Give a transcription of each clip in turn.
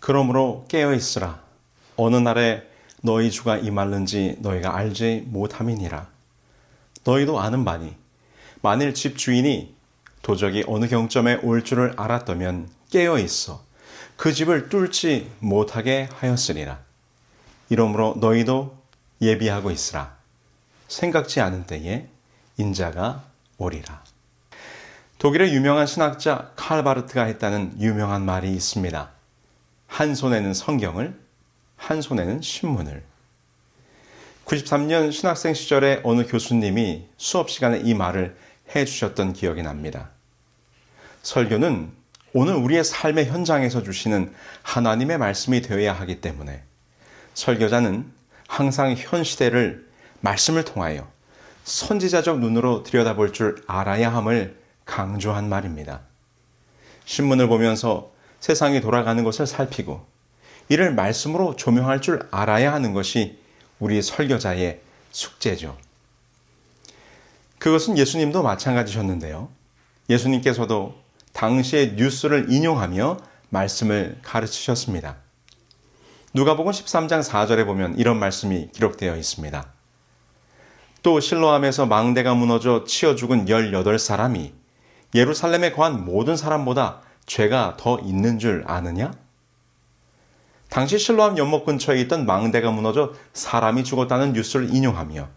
그러므로 깨어있으라. 어느 날에 너희 주가 임할는지 너희가 알지 못함이니라. 너희도 아는 바니 만일 집 주인이 도적이 어느 경점에 올 줄을 알았다면 깨어있어 그 집을 뚫지 못하게 하였으리라. 이러므로 너희도 예비하고 있으라. 생각지 않은 때에 인자가 오리라. 독일의 유명한 신학자 칼 바르트가 했다는 유명한 말이 있습니다. 한 손에는 성경을, 한 손에는 신문을. 93년 신학생 시절에 어느 교수님이 수업 시간에 이 말을 해주셨던 기억이 납니다. 설교는 오늘 우리의 삶의 현장에서 주시는 하나님의 말씀이 되어야 하기 때문에 설교자는 항상 현 시대를 말씀을 통하여 선지자적 눈으로 들여다볼 줄 알아야 함을 강조한 말입니다. 신문을 보면서 세상이 돌아가는 것을 살피고 이를 말씀으로 조명할 줄 알아야 하는 것이 우리 설교자의 숙제죠. 그것은 예수님도 마찬가지셨는데요. 예수님께서도 당시의 뉴스를 인용하며 말씀을 가르치셨습니다. 누가복음 13장 4절에 보면 이런 말씀이 기록되어 있습니다. 또 실로암에서 망대가 무너져 치어 죽은 18사람이 예루살렘에 거한 모든 사람보다 죄가 더 있는 줄 아느냐? 당시 실로암 연못 근처에 있던 망대가 무너져 사람이 죽었다는 뉴스를 인용하며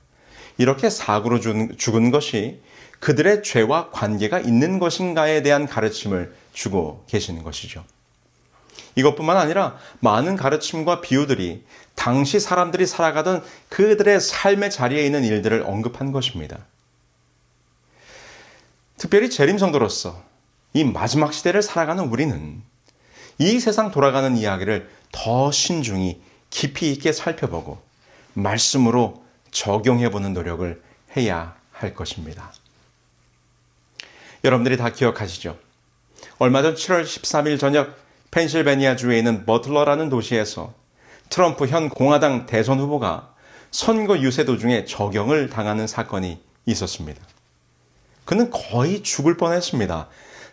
이렇게 사고로 죽은 것이 그들의 죄와 관계가 있는 것인가에 대한 가르침을 주고 계시는 것이죠. 이것뿐만 아니라 많은 가르침과 비유들이 당시 사람들이 살아가던 그들의 삶의 자리에 있는 일들을 언급한 것입니다. 특별히 재림성도로서 이 마지막 시대를 살아가는 우리는 이 세상 돌아가는 이야기를 더 신중히 깊이 있게 살펴보고 말씀으로 적용해보는 노력을 해야 할 것입니다. 여러분들이 다 기억하시죠? 얼마 전 7월 13일 저녁 펜실베니아주에 있는 버틀러라는 도시에서 트럼프 현 공화당 대선 후보가 선거 유세 도중에 적용을 당하는 사건이 있었습니다. 그는 거의 죽을 뻔했습니다.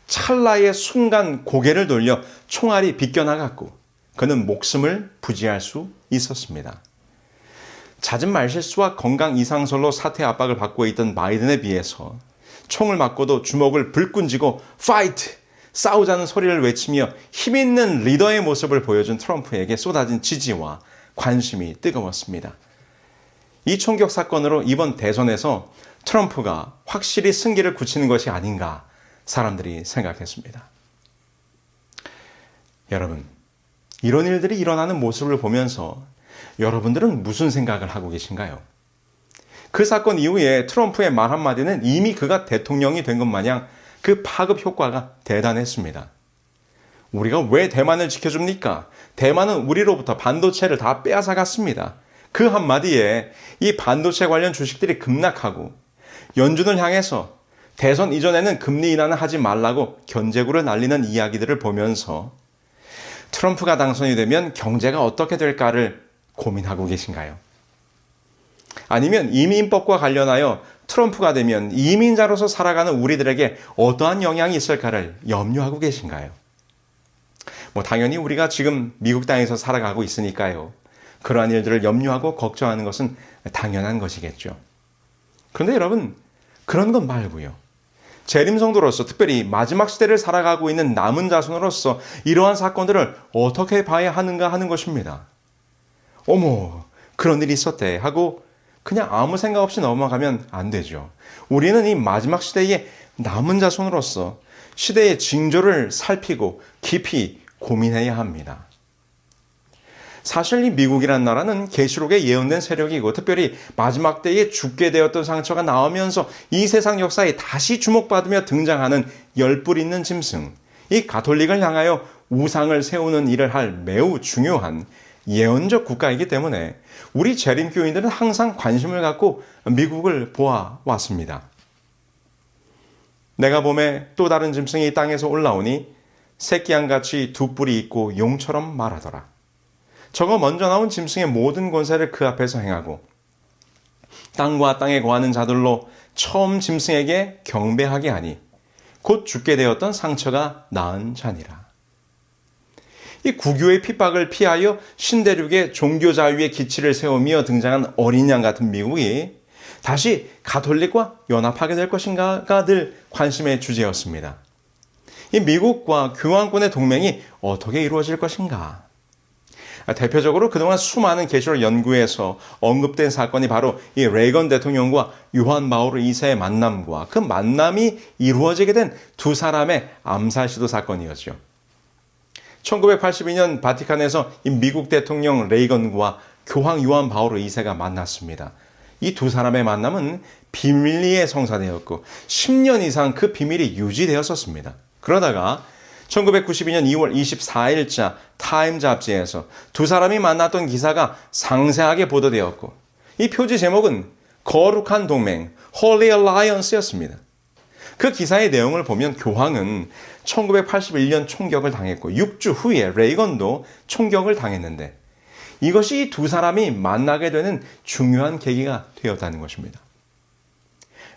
찰나의 순간 고개를 돌려 총알이 비껴나갔고 그는 목숨을 부지할 수 있었습니다. 잦은 말실수와 건강 이상설로 사퇴 압박을 받고 있던 바이든에 비해서 총을 맞고도 주먹을 불끈 쥐고 파이트! 싸우자는 소리를 외치며 힘있는 리더의 모습을 보여준 트럼프에게 쏟아진 지지와 관심이 뜨거웠습니다. 이 총격 사건으로 이번 대선에서 트럼프가 확실히 승기를 굳히는 것이 아닌가 사람들이 생각했습니다. 여러분, 이런 일들이 일어나는 모습을 보면서 여러분들은 무슨 생각을 하고 계신가요? 그 사건 이후에 트럼프의 말 한마디는 이미 그가 대통령이 된 것 마냥 그 파급 효과가 대단했습니다. 우리가 왜 대만을 지켜줍니까? 대만은 우리로부터 반도체를 다 빼앗아갔습니다. 그 한마디에 이 반도체 관련 주식들이 급락하고 연준을 향해서 대선 이전에는 금리 인하는 하지 말라고 견제구를 날리는 이야기들을 보면서 트럼프가 당선이 되면 경제가 어떻게 될까를 고민하고 계신가요? 아니면 이민법과 관련하여 트럼프가 되면 이민자로서 살아가는 우리들에게 어떠한 영향이 있을까를 염려하고 계신가요? 당연히 우리가 지금 미국 땅에서 살아가고 있으니까요. 그러한 일들을 염려하고 걱정하는 것은 당연한 것이겠죠. 그런데 여러분, 그런 것 말고요. 재림성도로서 특별히 마지막 시대를 살아가고 있는 남은 자손으로서 이러한 사건들을 어떻게 봐야 하는가 하는 것입니다. 어머, 그런 일이 있었대 하고 그냥 아무 생각 없이 넘어가면 안 되죠. 우리는 이 마지막 시대의 남은 자손으로서 시대의 징조를 살피고 깊이 고민해야 합니다. 사실 이 미국이라는 나라는 계시록에 예언된 세력이고 특별히 마지막 때에 죽게 되었던 상처가 나오면서 이 세상 역사에 다시 주목받으며 등장하는 열불 있는 짐승, 이 가톨릭을 향하여 우상을 세우는 일을 할 매우 중요한 예언적 국가이기 때문에 우리 재림교인들은 항상 관심을 갖고 미국을 보아왔습니다. 내가 봄에 또 다른 짐승이 땅에서 올라오니 새끼양같이 두 뿔이 있고 용처럼 말하더라. 저거 먼저 나온 짐승의 모든 권세를 그 앞에서 행하고 땅과 땅에 거하는 자들로 처음 짐승에게 경배하게 하니 곧 죽게 되었던 상처가 나은 자니라. 이 구교의 핍박을 피하여 신대륙의 종교 자유의 기치를 세우며 등장한 어린 양 같은 미국이 다시 가톨릭과 연합하게 될 것인가가 늘 관심의 주제였습니다. 이 미국과 교황권의 동맹이 어떻게 이루어질 것인가? 대표적으로 그동안 수많은 계시록 연구에서 언급된 사건이 바로 이 레이건 대통령과 요한 바오로 2세의 만남과 그 만남이 이루어지게 된 두 사람의 암살 시도 사건이었죠. 1982년 바티칸에서 이 미국 대통령 레이건과 교황 요한 바오로 2세가 만났습니다. 이 두 사람의 만남은 비밀리에 성사되었고 10년 이상 그 비밀이 유지되었었습니다. 그러다가 1992년 2월 24일자 타임 잡지에서 두 사람이 만났던 기사가 상세하게 보도되었고 이 표지 제목은 거룩한 동맹, Holy Alliance였습니다. 그 기사의 내용을 보면 교황은 1981년 총격을 당했고 6주 후에 레이건도 총격을 당했는데 이것이 이 두 사람이 만나게 되는 중요한 계기가 되었다는 것입니다.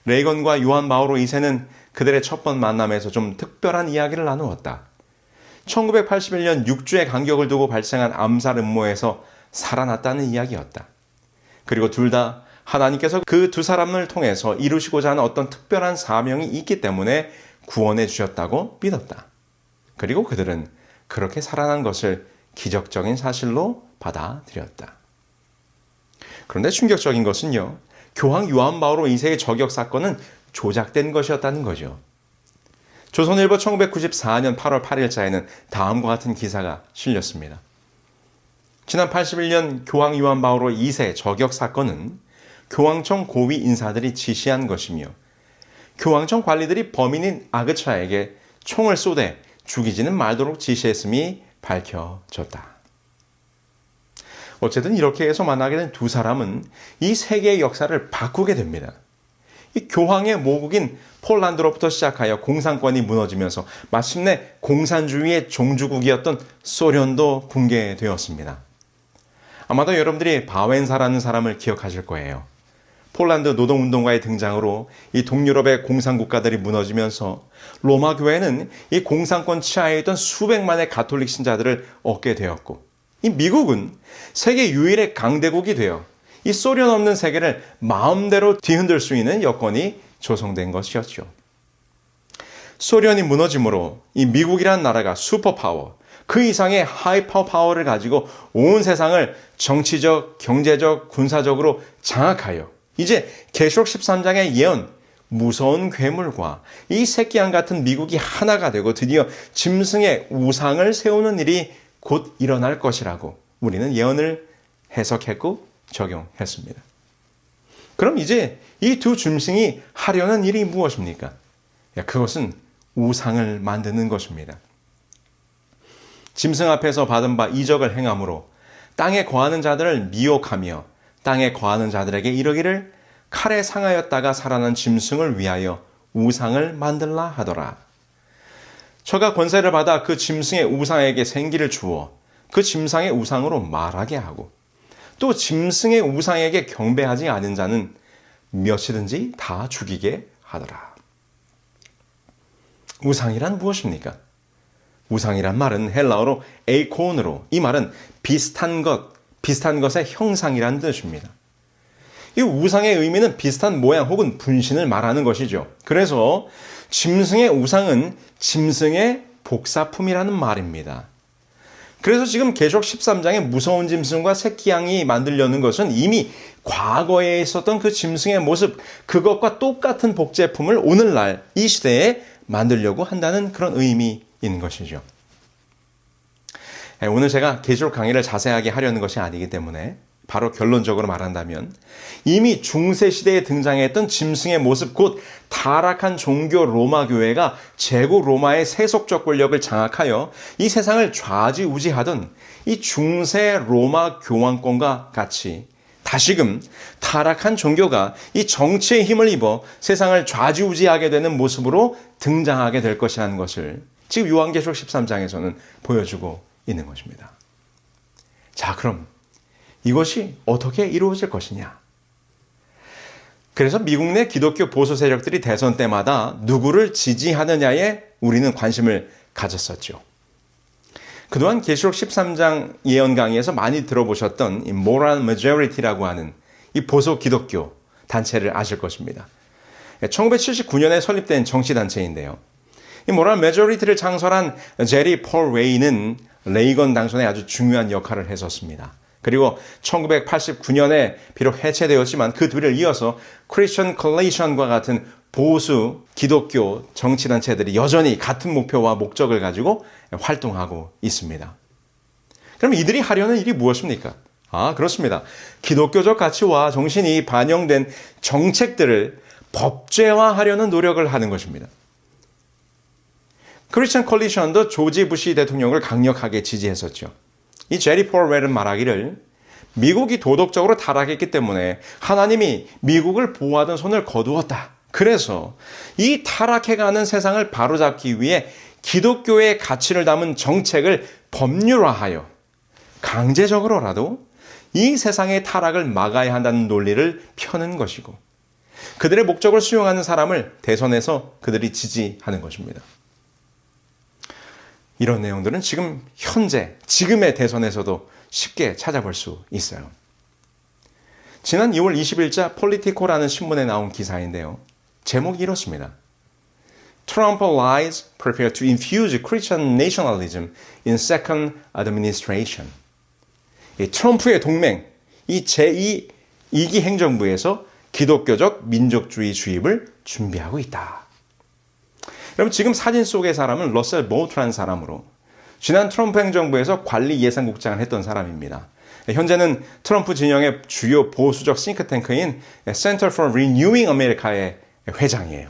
레이건과 요한 바오로 2세는 그들의 첫 번 만남에서 좀 특별한 이야기를 나누었다. 1981년 6주의 간격을 두고 발생한 암살 음모에서 살아났다는 이야기였다. 그리고 둘 다 하나님께서 그 두 사람을 통해서 이루시고자 하는 어떤 특별한 사명이 있기 때문에 구원해 주셨다고 믿었다. 그리고 그들은 그렇게 살아난 것을 기적적인 사실로 받아들였다. 그런데 충격적인 것은요, 교황 요한 바오로 2세의 저격 사건은 조작된 것이었다는 거죠. 조선일보 1994년 8월 8일자에는 다음과 같은 기사가 실렸습니다. 지난 81년 교황 요한 바오로 2세 저격 사건은 교황청 고위 인사들이 지시한 것이며 교황청 관리들이 범인인 아그차에게 총을 쏘되 죽이지는 말도록 지시했음이 밝혀졌다. 어쨌든 이렇게 해서 만나게 된 두 사람은 이 세계의 역사를 바꾸게 됩니다. 이 교황의 모국인 폴란드로부터 시작하여 공산권이 무너지면서 마침내 공산주의의 종주국이었던 소련도 붕괴되었습니다. 아마도 여러분들이 바웬사라는 사람을 기억하실 거예요. 폴란드 노동운동가의 등장으로 이 동유럽의 공산국가들이 무너지면서 로마 교회는 이 공산권 치하에 있던 수백만의 가톨릭 신자들을 얻게 되었고 이 미국은 세계 유일의 강대국이 되어 이 소련 없는 세계를 마음대로 뒤흔들 수 있는 여건이 조성된 것이었죠. 소련이 무너짐으로 이 미국이라는 나라가 슈퍼파워, 그 이상의 하이퍼 파워를 가지고 온 세상을 정치적, 경제적, 군사적으로 장악하여 이제 계시록 13장의 예언, 무서운 괴물과 이 새끼양 같은 미국이 하나가 되고 드디어 짐승의 우상을 세우는 일이 곧 일어날 것이라고 우리는 예언을 해석했고 적용했습니다. 그럼 이제 이 두 짐승이 하려는 일이 무엇입니까? 그것은 우상을 만드는 것입니다. 짐승 앞에서 받은 바 이적을 행함으로 땅에 거하는 자들을 미혹하며 땅에 거하는 자들에게 이르기를 칼에 상하였다가 살아난 짐승을 위하여 우상을 만들라 하더라. 저가 권세를 받아 그 짐승의 우상에게 생기를 주어 그 짐승의 우상으로 말하게 하고 또 짐승의 우상에게 경배하지 않은 자는 몇이든지 다 죽이게 하더라. 우상이란 무엇입니까? 우상이란 말은 헬라어로 에이콘으로 이 말은 비슷한 것의 형상이라는 뜻입니다. 이 우상의 의미는 비슷한 모양 혹은 분신을 말하는 것이죠. 그래서 짐승의 우상은 짐승의 복사품이라는 말입니다. 그래서 지금 계시록 13장에 무서운 짐승과 새끼 양이 만들려는 것은 이미 과거에 있었던 그 짐승의 모습, 그것과 똑같은 복제품을 오늘날 이 시대에 만들려고 한다는 그런 의미인 것이죠. 오늘 제가 계시록 강의를 자세하게 하려는 것이 아니기 때문에 바로 결론적으로 말한다면 이미 중세시대에 등장했던 짐승의 모습, 곧 타락한 종교 로마 교회가 제국 로마의 세속적 권력을 장악하여 이 세상을 좌지우지하던 이 중세 로마 교황권과 같이 다시금 타락한 종교가 이 정치의 힘을 입어 세상을 좌지우지하게 되는 모습으로 등장하게 될 것이라는 것을 지금 요한계시록 13장에서는 보여주고 있는 것입니다. 자, 그럼 이것이 어떻게 이루어질 것이냐? 그래서 미국 내 기독교 보수 세력들이 대선 때마다 누구를 지지하느냐에 우리는 관심을 가졌었죠. 그동안 계시록 13장 예언 강의에서 많이 들어보셨던 이 모럴 메조리티라고 하는 이 보수 기독교 단체를 아실 것입니다. 1979년에 설립된 정치단체인데요. 이 모럴 메조리티를 창설한 제리 폴 웨이는 레이건 당선에 아주 중요한 역할을 했었습니다. 그리고 1989년에 비록 해체되었지만 그 뒤를 이어서 크리스천 콜레이션과 같은 보수 기독교 정치단체들이 여전히 같은 목표와 목적을 가지고 활동하고 있습니다. 그럼 이들이 하려는 일이 무엇입니까? 그렇습니다. 기독교적 가치와 정신이 반영된 정책들을 법제화하려는 노력을 하는 것입니다. 크리스천 콜리션도 조지 부시 대통령을 강력하게 지지했었죠. 이 제리 폴 웰은 말하기를 미국이 도덕적으로 타락했기 때문에 하나님이 미국을 보호하던 손을 거두었다. 그래서 이 타락해가는 세상을 바로잡기 위해 기독교의 가치를 담은 정책을 법률화하여 강제적으로라도 이 세상의 타락을 막아야 한다는 논리를 펴는 것이고 그들의 목적을 수용하는 사람을 대선에서 그들이 지지하는 것입니다. 이런 내용들은 지금 현재 지금의 대선에서도 쉽게 찾아볼 수 있어요. 지난 2월 20일자 폴리티코라는 신문에 나온 기사인데요. 제목이 이렇습니다. Trump lies prepare to infuse Christian nationalism in second administration. 이 트럼프의 동맹, 이 제2 2기 행정부에서 기독교적 민족주의 주입을 준비하고 있다. 여러분 지금 사진 속의 사람은 러셀 모트라는 사람으로 지난 트럼프 행정부에서 관리 예산국장을 했던 사람입니다. 현재는 트럼프 진영의 주요 보수적 싱크탱크인 Center for Renewing America의 회장이에요.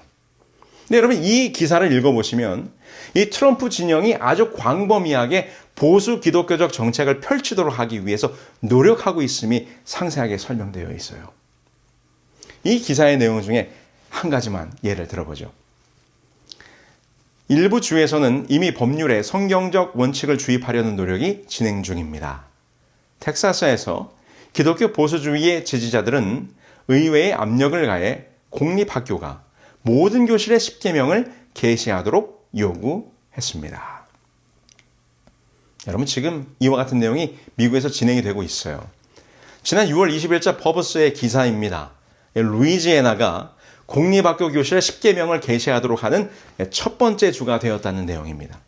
근데 여러분 이 기사를 읽어보시면 이 트럼프 진영이 아주 광범위하게 보수 기독교적 정책을 펼치도록 하기 위해서 노력하고 있음이 상세하게 설명되어 있어요. 이 기사의 내용 중에 한 가지만 예를 들어보죠. 일부 주에서는 이미 법률에 성경적 원칙을 주입하려는 노력이 진행 중입니다. 텍사스에서 기독교 보수주의의 지지자들은 의회에 압력을 가해 공립학교가 모든 교실의 10계명을 계시하도록 요구했습니다. 여러분 지금 이와 같은 내용이 미국에서 진행이 되고 있어요. 지난 6월 20일자 퍼브스의 기사입니다. 루이지애나가 공립학교 교실의 10계명을 계시하도록 하는 첫 번째 주가 되었다는 내용입니다.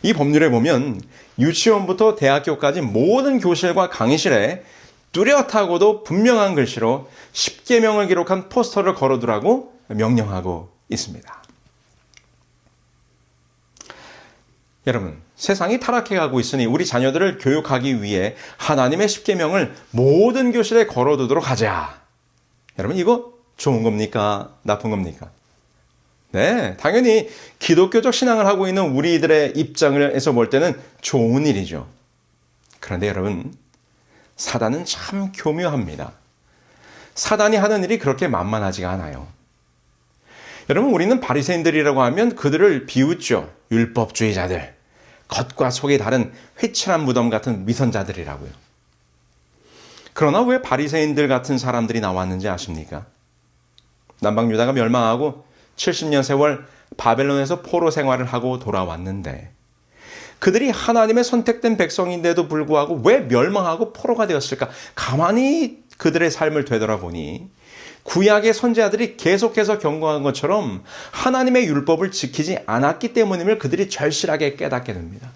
이 법률에 보면 유치원부터 대학교까지 모든 교실과 강의실에 뚜렷하고도 분명한 글씨로 10계명을 기록한 포스터를 걸어두라고 명령하고 있습니다. 여러분, 세상이 타락해가고 있으니 우리 자녀들을 교육하기 위해 하나님의 10계명을 모든 교실에 걸어두도록 하자. 여러분, 이거 좋은 겁니까? 나쁜 겁니까? 네, 당연히 기독교적 신앙을 하고 있는 우리들의 입장에서 볼 때는 좋은 일이죠. 그런데 여러분, 사단은 참 교묘합니다. 사단이 하는 일이 그렇게 만만하지가 않아요. 여러분, 우리는 바리새인들이라고 하면 그들을 비웃죠. 율법주의자들, 겉과 속이 다른 회칠한 무덤 같은 위선자들이라고요. 그러나 왜 바리새인들 같은 사람들이 나왔는지 아십니까? 남방유다가 멸망하고 70년 세월 바벨론에서 포로 생활을 하고 돌아왔는데 그들이 하나님의 선택된 백성인데도 불구하고 왜 멸망하고 포로가 되었을까? 가만히 그들의 삶을 되돌아보니 구약의 선지자들이 계속해서 경고한 것처럼 하나님의 율법을 지키지 않았기 때문임을 그들이 절실하게 깨닫게 됩니다.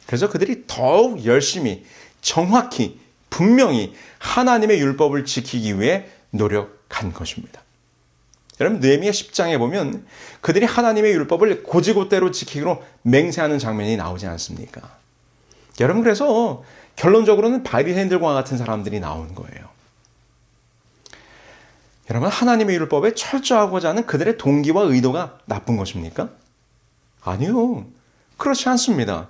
그래서 그들이 더욱 열심히 정확히 분명히 하나님의 율법을 지키기 위해 노력한 것입니다. 여러분 느헤미야 10장에 보면 그들이 하나님의 율법을 곧이곧대로 지키기로 맹세하는 장면이 나오지 않습니까? 여러분 그래서 결론적으로는 바리새인들과 같은 사람들이 나오는 거예요. 여러분 하나님의 율법에 철저하고자 하는 그들의 동기와 의도가 나쁜 것입니까? 아니요. 그렇지 않습니다.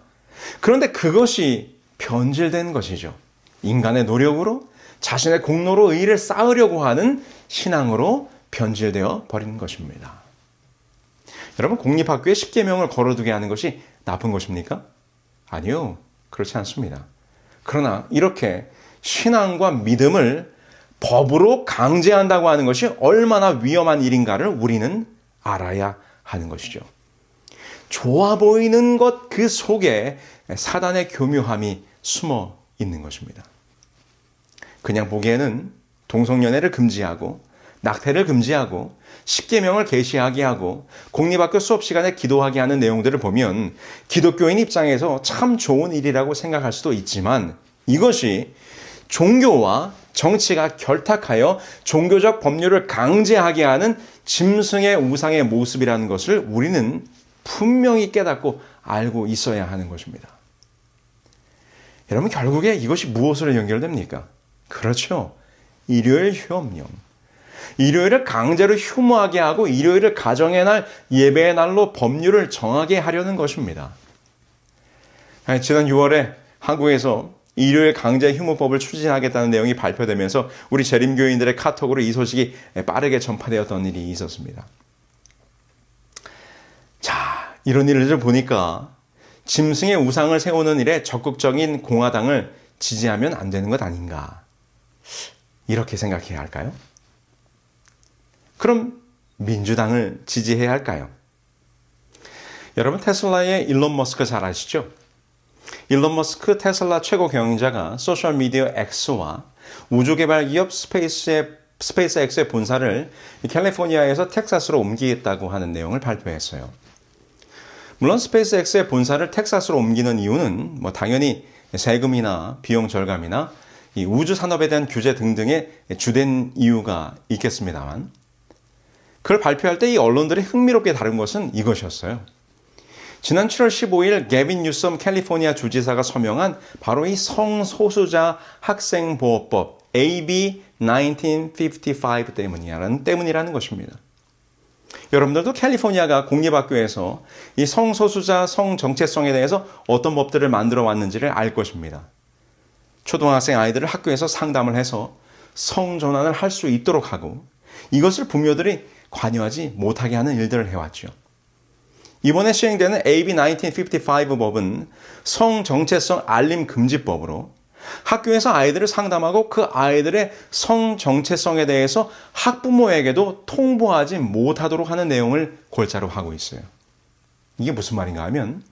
그런데 그것이 변질된 것이죠. 인간의 노력으로 자신의 공로로 의의를 쌓으려고 하는 신앙으로 변질되어 버린 것입니다. 여러분 공립학교에 10계명을 걸어두게 하는 것이 나쁜 것입니까? 아니요. 그렇지 않습니다. 그러나 이렇게 신앙과 믿음을 법으로 강제한다고 하는 것이 얼마나 위험한 일인가를 우리는 알아야 하는 것이죠. 좋아 보이는 것 그 속에 사단의 교묘함이 숨어 있는 것입니다. 그냥 보기에는 동성연애를 금지하고 낙태를 금지하고 십계명을 계시하게 하고 공립학교 수업 시간에 기도하게 하는 내용들을 보면 기독교인 입장에서 참 좋은 일이라고 생각할 수도 있지만 이것이 종교와 정치가 결탁하여 종교적 법률을 강제하게 하는 짐승의 우상의 모습이라는 것을 우리는 분명히 깨닫고 알고 있어야 하는 것입니다. 여러분, 결국에 이것이 무엇으로 연결됩니까? 그렇죠. 일요일 휴업령. 일요일을 강제로 휴무하게 하고 일요일을 가정의 날, 예배의 날로 법률을 정하게 하려는 것입니다. 지난 6월에 한국에서 일요일 강제 휴무법을 추진하겠다는 내용이 발표되면서 우리 재림교인들의 카톡으로 이 소식이 빠르게 전파되었던 일이 있었습니다. 자, 이런 일을 보니까 짐승의 우상을 세우는 일에 적극적인 공화당을 지지하면 안 되는 것 아닌가, 이렇게 생각해야 할까요? 그럼 민주당을 지지해야 할까요? 여러분, 테슬라의 일론 머스크 잘 아시죠? 일론 머스크 테슬라 최고 경영자가 소셜미디어 X와 우주개발 기업 스페이스X의 본사를 캘리포니아에서 텍사스로 옮기겠다고 하는 내용을 발표했어요. 물론 스페이스X의 본사를 텍사스로 옮기는 이유는 당연히 세금이나 비용 절감이나 이 우주 산업에 대한 규제 등등의 주된 이유가 있겠습니다만, 그걸 발표할 때 이 언론들이 흥미롭게 다룬 것은 이것이었어요. 지난 7월 15일 게빈 뉴섬 캘리포니아 주지사가 서명한 바로 이 성소수자 학생보호법 AB 1955 때문이라는 것입니다. 여러분들도 캘리포니아가 공립학교에서 이 성소수자 성정체성에 대해서 어떤 법들을 만들어 왔는지를 알 것입니다. 초등학생 아이들을 학교에서 상담을 해서 성전환을 할 수 있도록 하고 이것을 부모들이 관여하지 못하게 하는 일들을 해왔죠. 이번에 시행되는 AB 1955 법은 성정체성 알림 금지법으로 학교에서 아이들을 상담하고 그 아이들의 성정체성에 대해서 학부모에게도 통보하지 못하도록 하는 내용을 골자로 하고 있어요. 이게 무슨 말인가 하면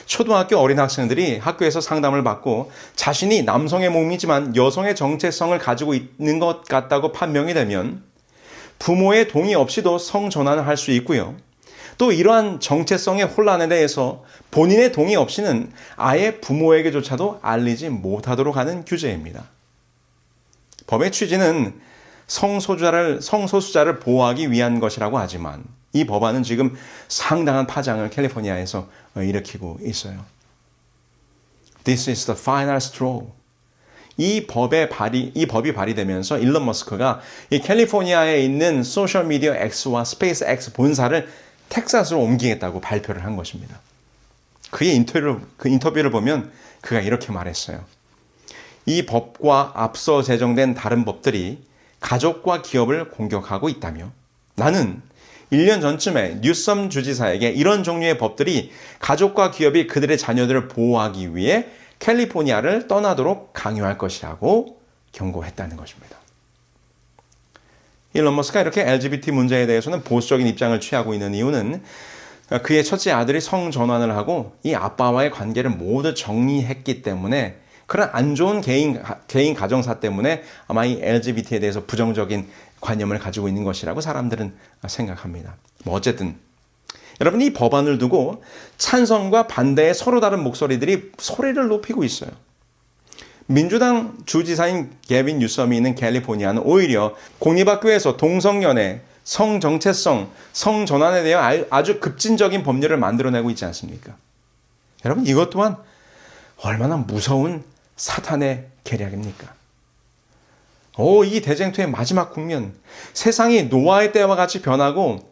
초등학교 어린 학생들이 학교에서 상담을 받고 자신이 남성의 몸이지만 여성의 정체성을 가지고 있는 것 같다고 판명이 되면 부모의 동의 없이도 성전환을 할 수 있고요. 또 이러한 정체성의 혼란에 대해서 본인의 동의 없이는 아예 부모에게조차도 알리지 못하도록 하는 규제입니다. 법의 취지는 성소수자를 보호하기 위한 것이라고 하지만 이 법안은 지금 상당한 파장을 캘리포니아에서 일으키고 있어요. This is the final straw. 이 법이 발의되면서 일론 머스크가 이 캘리포니아에 있는 소셜미디어 X와 스페이스 X 본사를 텍사스로 옮기겠다고 발표를 한 것입니다. 그의 인터뷰를 보면 그가 이렇게 말했어요. 이 법과 앞서 제정된 다른 법들이 가족과 기업을 공격하고 있다며 나는 1년 전쯤에 뉴섬 주지사에게 이런 종류의 법들이 가족과 기업이 그들의 자녀들을 보호하기 위해 캘리포니아를 떠나도록 강요할 것이라고 경고했다는 것입니다. 일론 머스크가 이렇게 LGBT 문제에 대해서는 보수적인 입장을 취하고 있는 이유는 그의 첫째 아들이 성전환을 하고 이 아빠와의 관계를 모두 정리했기 때문에 그런 안 좋은 개인 가정사 때문에 아마 이 LGBT에 대해서 부정적인 관념을 가지고 있는 것이라고 사람들은 생각합니다. 어쨌든 여러분, 이 법안을 두고 찬성과 반대의 서로 다른 목소리들이 소리를 높이고 있어요. 민주당 주지사인 게빈 뉴섬이 있는 캘리포니아는 오히려 공립학교에서 동성연애, 성정체성, 성전환에 대해 아주 급진적인 법률을 만들어내고 있지 않습니까? 여러분, 이것 또한 얼마나 무서운 사탄의 계략입니까? 이 대쟁투의 마지막 국면, 세상이 노아의 때와 같이 변하고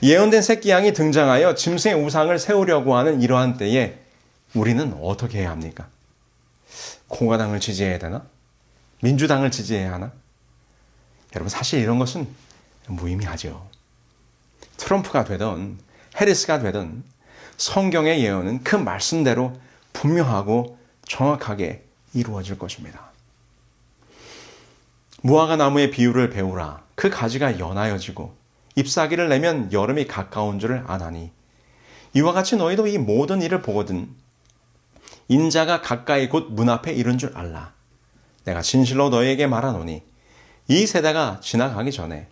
예언된 새끼 양이 등장하여 짐승의 우상을 세우려고 하는 이러한 때에 우리는 어떻게 해야 합니까? 공화당을 지지해야 되나? 민주당을 지지해야 하나? 여러분, 사실 이런 것은 무의미하죠. 트럼프가 되든 해리스가 되든 성경의 예언은 그 말씀대로 분명하고 정확하게 이루어질 것입니다. 무화과 나무의 비유를 배우라. 그 가지가 연하여지고 잎사귀를 내면 여름이 가까운 줄을 아나니 이와 같이 너희도 이 모든 일을 보거든 인자가 가까이 곧 문 앞에 이른 줄 알라. 내가 진실로 너희에게 말하노니 이 세대가 지나가기 전에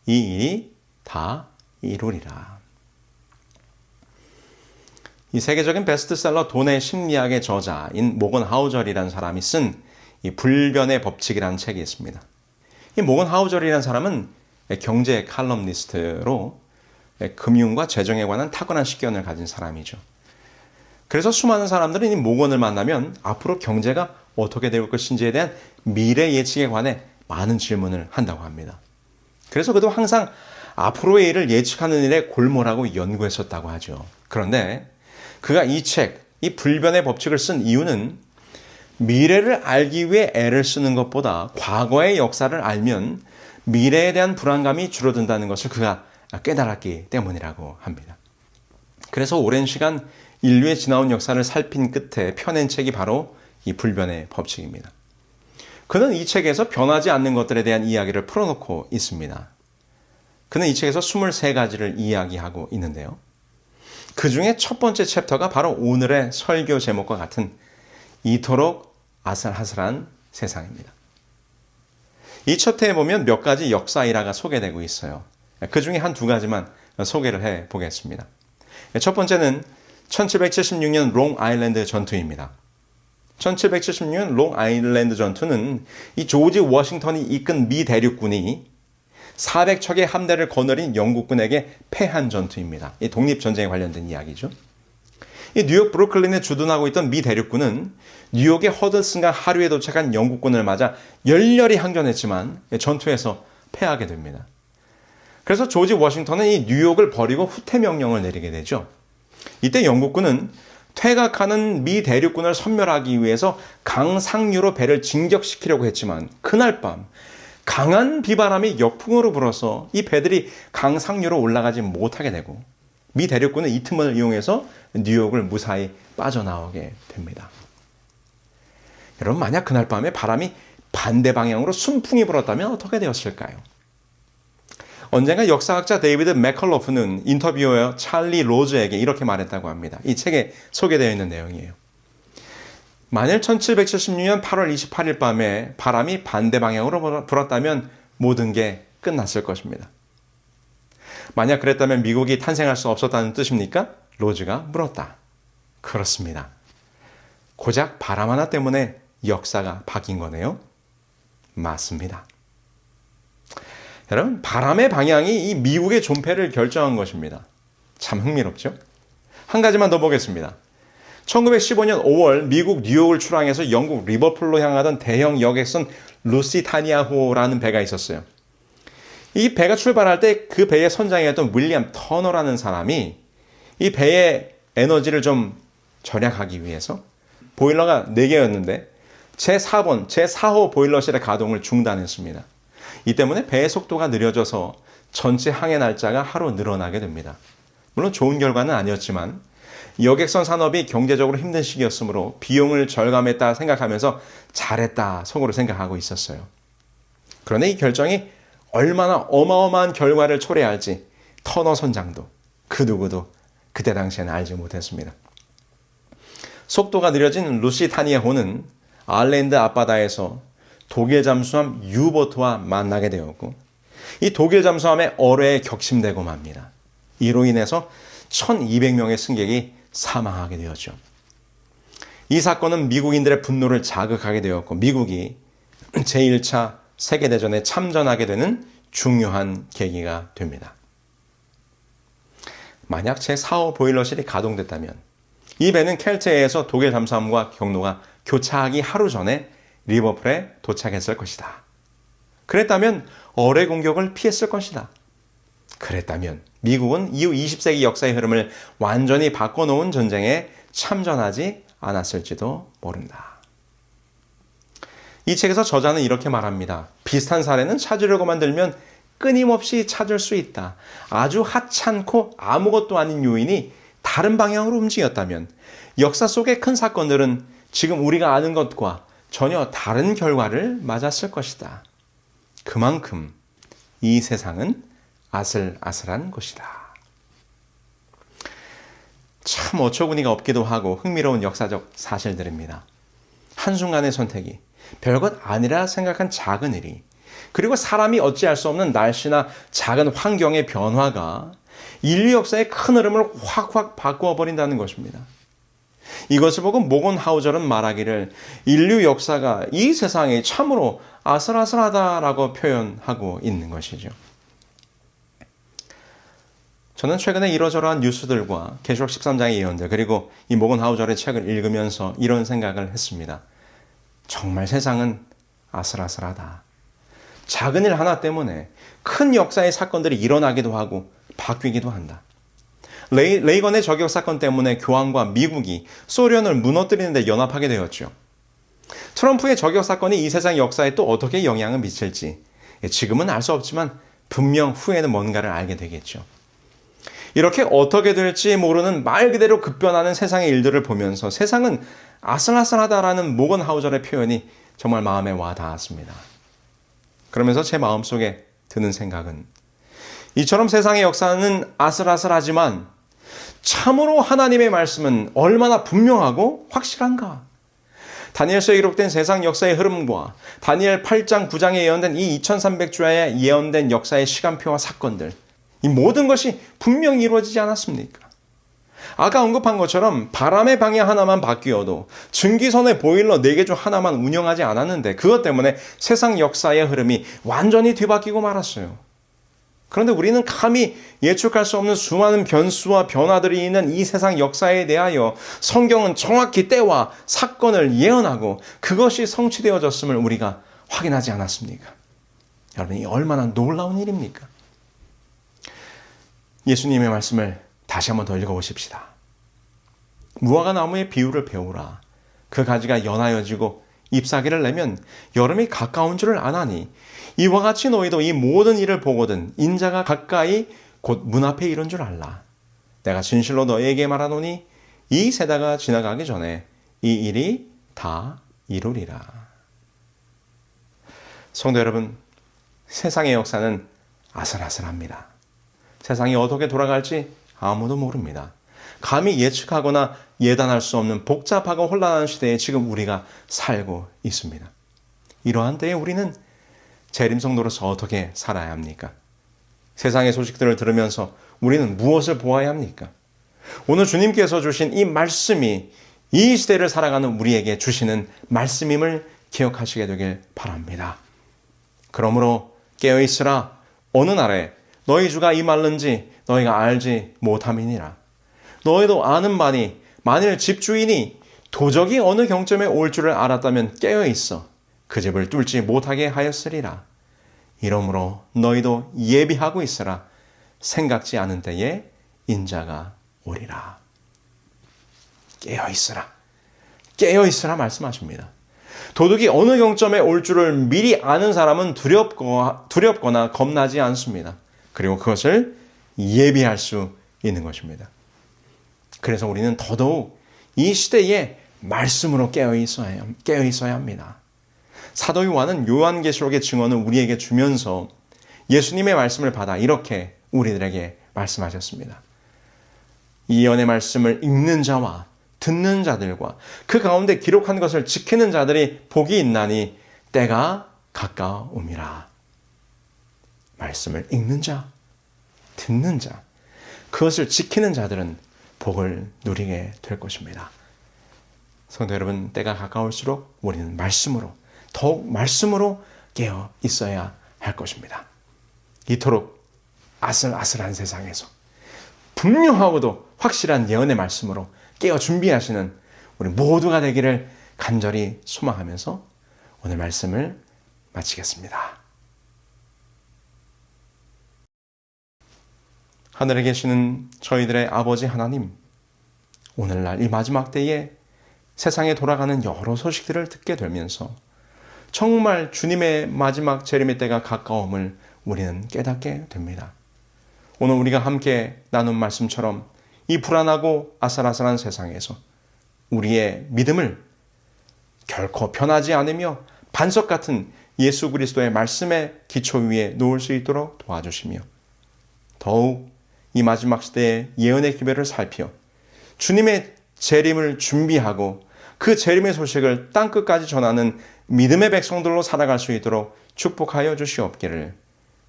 이 일이 다 이루리라. 이 세계적인 베스트셀러 돈의 심리학의 저자인 모건 하우절이라는 사람이 쓴 이 불변의 법칙이라는 책이 있습니다. 이 모건 하우절이라는 사람은 경제 칼럼니스트로 금융과 재정에 관한 타고난 식견을 가진 사람이죠. 그래서 수많은 사람들은 이 모건을 만나면 앞으로 경제가 어떻게 될 것인지에 대한 미래 예측에 관해 많은 질문을 한다고 합니다. 그래서 그도 항상 앞으로의 일을 예측하는 일에 골몰하고 연구했었다고 하죠. 그런데 그가 이 책, 이 불변의 법칙을 쓴 이유는 미래를 알기 위해 애를 쓰는 것보다 과거의 역사를 알면 미래에 대한 불안감이 줄어든다는 것을 그가 깨달았기 때문이라고 합니다. 그래서 오랜 시간 인류의 지나온 역사를 살핀 끝에 펴낸 책이 바로 이 불변의 법칙입니다. 그는 이 책에서 변하지 않는 것들에 대한 이야기를 풀어놓고 있습니다. 그는 이 책에서 23가지를 이야기하고 있는데요. 그 중에 첫 번째 챕터가 바로 오늘의 설교 제목과 같은 이토록 아슬아슬한 세상입니다. 이 챕터에 보면 몇 가지 역사 일화가 소개되고 있어요. 그 중에 한 두 가지만 소개를 해 보겠습니다. 첫 번째는 1776년 롱 아일랜드 전투입니다. 1776년 롱 아일랜드 전투는 이 조지 워싱턴이 이끈 미 대륙군이 400척의 함대를 거느린 영국군에게 패한 전투입니다. 이 독립전쟁에 관련된 이야기죠. 이 뉴욕 브루클린에 주둔하고 있던 미 대륙군은 뉴욕의 허드슨강 하류에 도착한 영국군을 맞아 열렬히 항전했지만 전투에서 패하게 됩니다. 그래서 조지 워싱턴은 이 뉴욕을 버리고 후퇴 명령을 내리게 되죠. 이때 영국군은 퇴각하는 미 대륙군을 섬멸하기 위해서 강 상류로 배를 진격시키려고 했지만 그날 밤 강한 비바람이 역풍으로 불어서 이 배들이 강 상류로 올라가지 못하게 되고 미 대륙군은 이 틈을 이용해서 뉴욕을 무사히 빠져나오게 됩니다. 여러분, 만약 그날 밤에 바람이 반대 방향으로 순풍이 불었다면 어떻게 되었을까요? 언젠가 역사학자 데이비드 맥컬러프는 인터뷰어 찰리 로즈에게 이렇게 말했다고 합니다. 이 책에 소개되어 있는 내용이에요. 만일 1776년 8월 28일 밤에 바람이 반대 방향으로 불었다면 모든 게 끝났을 것입니다. 만약 그랬다면 미국이 탄생할 수 없었다는 뜻입니까? 로즈가 물었다. 그렇습니다. 고작 바람 하나 때문에 역사가 바뀐 거네요. 맞습니다. 여러분, 바람의 방향이 이 미국의 존폐를 결정한 것입니다. 참 흥미롭죠? 한 가지만 더 보겠습니다. 1915년 5월 미국 뉴욕을 출항해서 영국 리버풀로 향하던 대형 여객선 루시타니아호라는 배가 있었어요. 이 배가 출발할 때 그 배의 선장이었던 윌리엄 터너라는 사람이 이 배의 에너지를 좀 절약하기 위해서 보일러가 4개였는데 제4번, 제4호 보일러실의 가동을 중단했습니다. 이 때문에 배의 속도가 느려져서 전체 항해 날짜가 하루 늘어나게 됩니다. 물론 좋은 결과는 아니었지만 여객선 산업이 경제적으로 힘든 시기였으므로 비용을 절감했다 생각하면서 잘했다 속으로 생각하고 있었어요. 그런데 이 결정이 얼마나 어마어마한 결과를 초래할지 터너 선장도 그 누구도 그때 당시에는 알지 못했습니다. 속도가 느려진 루시타니아호는 아일랜드 앞바다에서 독일 잠수함 유보트와 만나게 되었고 이 독일 잠수함의 어뢰에 격침되고 맙니다. 이로 인해서 1200명의 승객이 사망하게 되었죠. 이 사건은 미국인들의 분노를 자극하게 되었고 미국이 제1차 세계대전에 참전하게 되는 중요한 계기가 됩니다. 만약 제4호 보일러실이 가동됐다면 이 배는 켈트해에서 독일 잠수함과 경로가 교차하기 하루 전에 리버풀에 도착했을 것이다. 그랬다면 어뢰 공격을 피했을 것이다. 그랬다면 미국은 이후 20세기 역사의 흐름을 완전히 바꿔놓은 전쟁에 참전하지 않았을지도 모른다. 이 책에서 저자는 이렇게 말합니다. 비슷한 사례는 찾으려고만 들면 끊임없이 찾을 수 있다. 아주 하찮고 아무것도 아닌 요인이 다른 방향으로 움직였다면 역사 속의 큰 사건들은 지금 우리가 아는 것과 전혀 다른 결과를 맞았을 것이다. 그만큼 이 세상은 아슬아슬한 것이다. 참 어처구니가 없기도 하고 흥미로운 역사적 사실들입니다. 한순간의 선택이, 별것 아니라 생각한 작은 일이, 그리고 사람이 어찌할 수 없는 날씨나 작은 환경의 변화가 인류 역사의 큰 흐름을 확확 바꾸어 버린다는 것입니다. 이것을 보고 모건 하우저는 말하기를 인류 역사가 이 세상에 참으로 아슬아슬하다라고 표현하고 있는 것이죠. 저는 최근에 이러저러한 뉴스들과 계시록 13장의 예언들, 그리고 이 모건 하우저의 책을 읽으면서 이런 생각을 했습니다. 정말 세상은 아슬아슬하다. 작은 일 하나 때문에 큰 역사의 사건들이 일어나기도 하고 바뀌기도 한다. 레이건의 저격 사건 때문에 교황과 미국이 소련을 무너뜨리는 데 연합하게 되었죠. 트럼프의 저격 사건이 이 세상 역사에 또 어떻게 영향을 미칠지 지금은 알 수 없지만 분명 후에는 뭔가를 알게 되겠죠. 이렇게 어떻게 될지 모르는 말 그대로 급변하는 세상의 일들을 보면서 세상은 아슬아슬하다라는 모건 하우저의 표현이 정말 마음에 와 닿았습니다. 그러면서 제 마음속에 드는 생각은 이처럼 세상의 역사는 아슬아슬하지만 참으로 하나님의 말씀은 얼마나 분명하고 확실한가. 다니엘서에 기록된 세상 역사의 흐름과 다니엘 8장 9장에 예언된 이 2300주에 예언된 역사의 시간표와 사건들, 이 모든 것이 분명히 이루어지지 않았습니까? 아까 언급한 것처럼 바람의 방향 하나만 바뀌어도 증기선의 보일러 4개 중 하나만 운영하지 않았는데 그것 때문에 세상 역사의 흐름이 완전히 뒤바뀌고 말았어요. 그런데 우리는 감히 예측할 수 없는 수많은 변수와 변화들이 있는 이 세상 역사에 대하여 성경은 정확히 때와 사건을 예언하고 그것이 성취되어졌음을 우리가 확인하지 않았습니까? 여러분, 이 얼마나 놀라운 일입니까? 예수님의 말씀을 다시 한번 더 읽어보십시다. 무화과 나무의 비유를 배우라. 그 가지가 연하여지고 잎사귀를 내면 여름이 가까운 줄을 아나니 이와 같이 너희도 이 모든 일을 보거든 인자가 가까이 곧 문 앞에 이른 줄 알라. 내가 진실로 너희에게 말하노니 이 세대가 지나가기 전에 이 일이 다 이루리라. 성도 여러분, 세상의 역사는 아슬아슬합니다. 세상이 어떻게 돌아갈지 아무도 모릅니다. 감히 예측하거나 예단할 수 없는 복잡하고 혼란한 시대에 지금 우리가 살고 있습니다. 이러한 때에 우리는 재림성도로서 어떻게 살아야 합니까? 세상의 소식들을 들으면서 우리는 무엇을 보아야 합니까? 오늘 주님께서 주신 이 말씀이 이 시대를 살아가는 우리에게 주시는 말씀임을 기억하시게 되길 바랍니다. 그러므로 깨어있으라. 어느 날에 너희 주가 임할는지 너희가 알지 못함이니라. 너희도 아는 바니 만일 집주인이 도적이 어느 경점에 올 줄을 알았다면 깨어있어 그 집을 뚫지 못하게 하였으리라. 이러므로 너희도 예비하고 있으라. 생각지 않은 때에 인자가 오리라. 깨어있으라. 깨어있으라 말씀하십니다. 도둑이 어느 경점에 올 줄을 미리 아는 사람은 두렵거나 겁나지 않습니다. 그리고 그것을 예비할 수 있는 것입니다. 그래서 우리는 더더욱 이 시대에 말씀으로 깨어 있어야 합니다. 사도 요한은 요한계시록의 증언을 우리에게 주면서 예수님의 말씀을 받아 이렇게 우리들에게 말씀하셨습니다. 이 예언의 말씀을 읽는 자와 듣는 자들과 그 가운데 기록한 것을 지키는 자들이 복이 있나니 때가 가까움이라. 말씀을 읽는 자, 듣는 자, 그것을 지키는 자들은 복을 누리게 될 것입니다. 성도 여러분, 때가 가까울수록 우리는 더욱 말씀으로 깨어 있어야 할 것입니다. 이토록 아슬아슬한 세상에서 분명하고도 확실한 예언의 말씀으로 깨어 준비하시는 우리 모두가 되기를 간절히 소망하면서 오늘 말씀을 마치겠습니다. 하늘에 계시는 저희들의 아버지 하나님, 오늘날 이 마지막 때에 세상에 돌아가는 여러 소식들을 듣게 되면서 정말 주님의 마지막 재림의 때가 가까움을 우리는 깨닫게 됩니다. 오늘 우리가 함께 나눈 말씀처럼 이 불안하고 아슬아슬한 세상에서 우리의 믿음을 결코 변하지 않으며 반석 같은 예수 그리스도의 말씀의 기초 위에 놓을 수 있도록 도와주시며 더욱 이 마지막 시대의 예언의 기별을 살펴 주님의 재림을 준비하고 그 재림의 소식을 땅끝까지 전하는 믿음의 백성들로 살아갈 수 있도록 축복하여 주시옵기를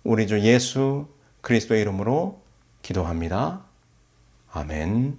우리 주 예수 그리스도의 이름으로 기도합니다. 아멘.